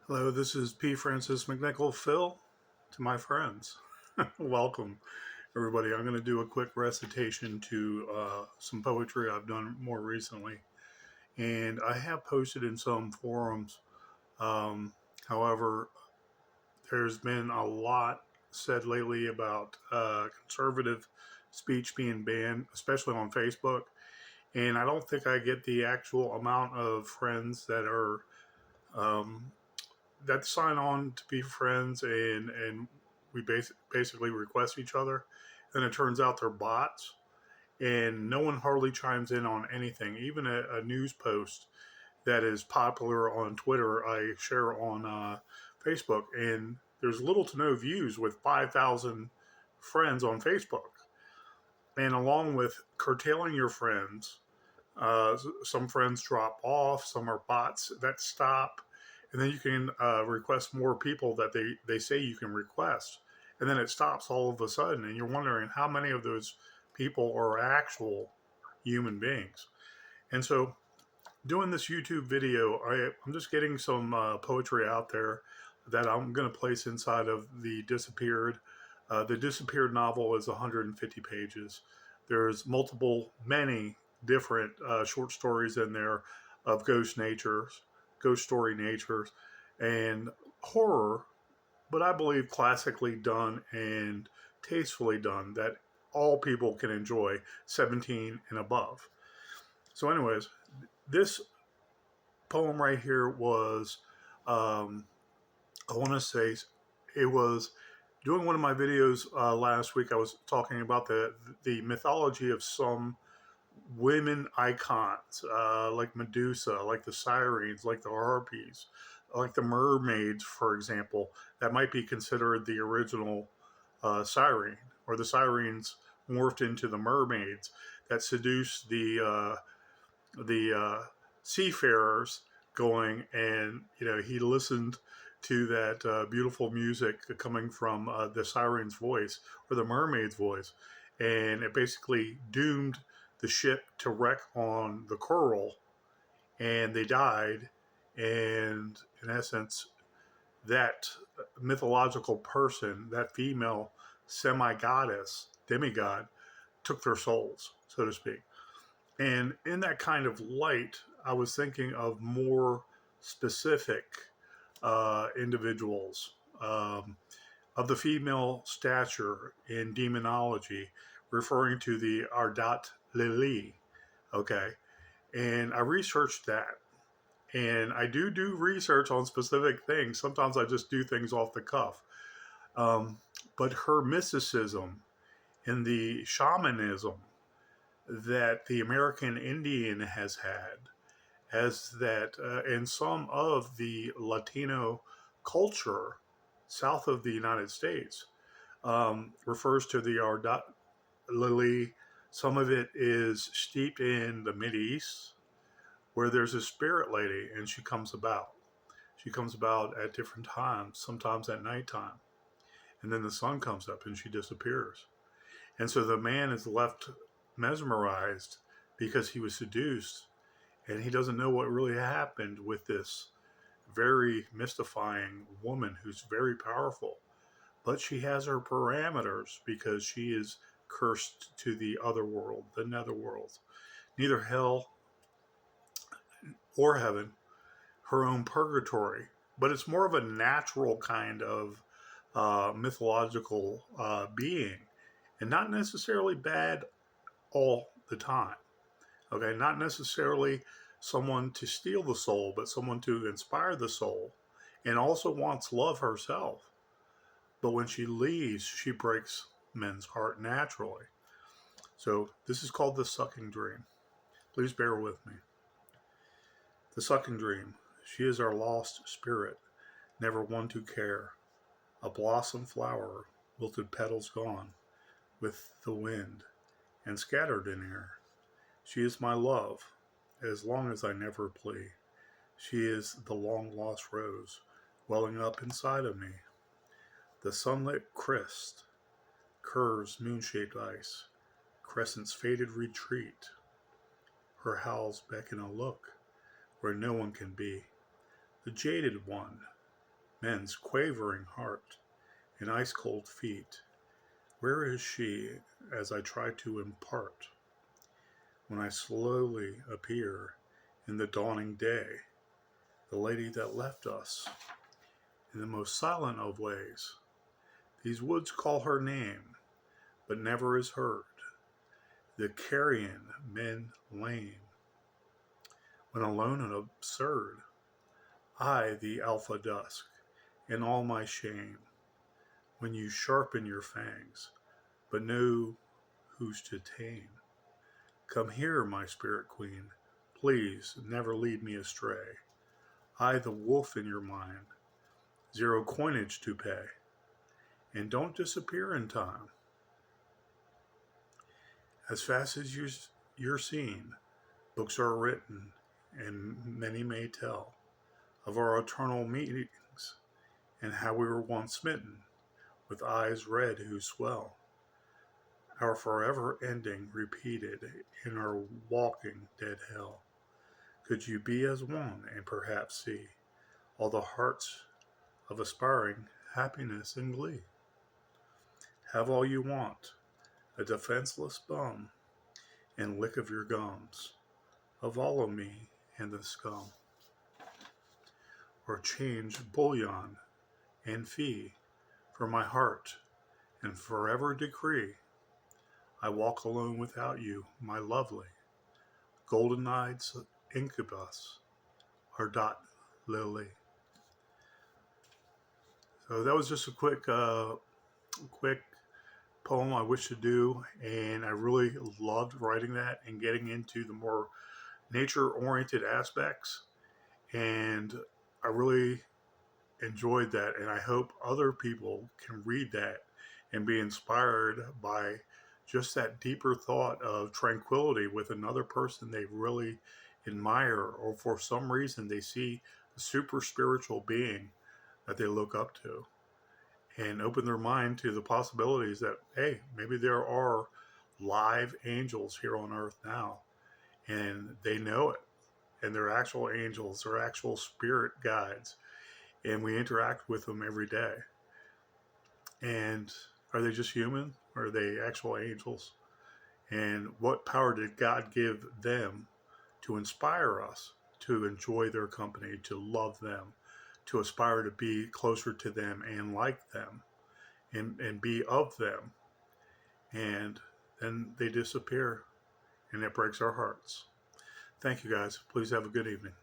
Hello, this is P. Francis McNichol Phil to my friends. Welcome, everybody. I'm going to do a quick recitation to some poetry I've done more recently. And I have posted in some forums. Um, However, there's been a lot said lately about conservative speech being banned, especially on Facebook. And I don't think I get the actual amount of friends um, that sign on to be friends and we basically request each other. And it turns out they're bots, and no one hardly chimes in on anything. Even a news post that is popular on Twitter, I share on Facebook, and there's little to no views with 5,000 friends on Facebook. And along with curtailing your friends, some friends drop off, some are bots that stop, and then you can request more people that they say you can request. And then it stops all of a sudden, and you're wondering how many of those people are actual human beings. And so, doing this YouTube video, I'm just getting some poetry out there that I'm going to place inside of The Disappeared. The Disappeared novel is 150 pages. There's many different short stories in there of ghost story natures, and horror, but I believe classically done and tastefully done that all people can enjoy, 17 and above. So, anyways, this poem right here was, um, I want to say, it was doing one of my videos last week. I was talking about the mythology of some women icons, like Medusa, like the sirens, like the harpies, like the mermaids, for example, that might be considered the original siren, or the sirens morphed into the mermaids that seduce the seafarers, going, and he listened to that beautiful music coming from the siren's voice or the mermaid's voice, and it basically doomed the ship to wreck on the coral, and they died. And in essence, that mythological person, that female semi goddess, demigod, took their souls, so to speak. And in that kind of light, I was thinking of more specific individuals, of the female stature in demonology, referring to the Ardat Lili. Okay. And I researched that. And I do research on specific things. Sometimes I just do things off the cuff. Um, but her mysticism and the shamanism that the American Indian has had, as that in some of the Latino culture south of the United States, refers to the Ardat lily. Some of it is steeped in the Mid East, where there's a spirit lady, and she comes about. She comes about at different times, sometimes at nighttime, and then the sun comes up and she disappears. And so the man is left mesmerized because he was seduced, and he doesn't know what really happened with this very mystifying woman who's very powerful. But she has her parameters because she is cursed to the other world, the netherworld. Neither hell or heaven, her own purgatory. But it's more of a natural kind of mythological being, and not necessarily bad all the time. Okay, not necessarily someone to steal the soul, but someone to inspire the soul, and also wants love herself. But when she leaves, she breaks men's heart naturally. So this is called the sucking dream. Please bear with me. The sucking dream. She is our lost spirit, never one to care. A blossom flower, wilted petals gone, with the wind, and scattered in air. She is my love, as long as I never plea. She is the long lost rose, welling up inside of me. The sunlit crest, curves moon shaped ice, crescent's faded retreat. Her howls beckon a look where no one can be. The jaded one, men's quavering heart and ice-cold feet. Where is she as I try to impart? When I slowly appear in the dawning day, the lady that left us in the most silent of ways. These woods call her name, but never is heard. The carrion men lame. When alone and absurd, I the alpha dusk, in all my shame. When you sharpen your fangs, but know who's to tame. Come here, my spirit queen, please never lead me astray. I the wolf in your mind, zero coinage to pay. And don't disappear in time. As fast as you're seen, books are written, and many may tell of our eternal meetings and how we were once smitten with eyes red who swell. Our forever ending repeated in our walking dead hell. Could you be as one and perhaps see all the hearts of aspiring happiness and glee? Have all you want, a defenseless bum, and lick of your gums, of all of me and the scum. Or change bullion and fee for my heart, and forever decree I walk alone without you, my lovely, golden-eyed incubus, Ardat, Lili. So that was just a quick poem I wish to do, and I really loved writing that and getting into the more nature-oriented aspects, and I really enjoyed that, and I hope other people can read that and be inspired by just that deeper thought of tranquility with another person they really admire, or for some reason they see a super spiritual being that they look up to, and open their mind to the possibilities that, hey, maybe there are live angels here on earth now, and they know it, and they're actual angels, they're actual spirit guides, and we interact with them every day. And are they just human, or are they actual angels? And what power did God give them to inspire us to enjoy their company, to love them, to aspire to be closer to them and like them, and be of them? And then they disappear, and it breaks our hearts. Thank you, guys. Please have a good evening.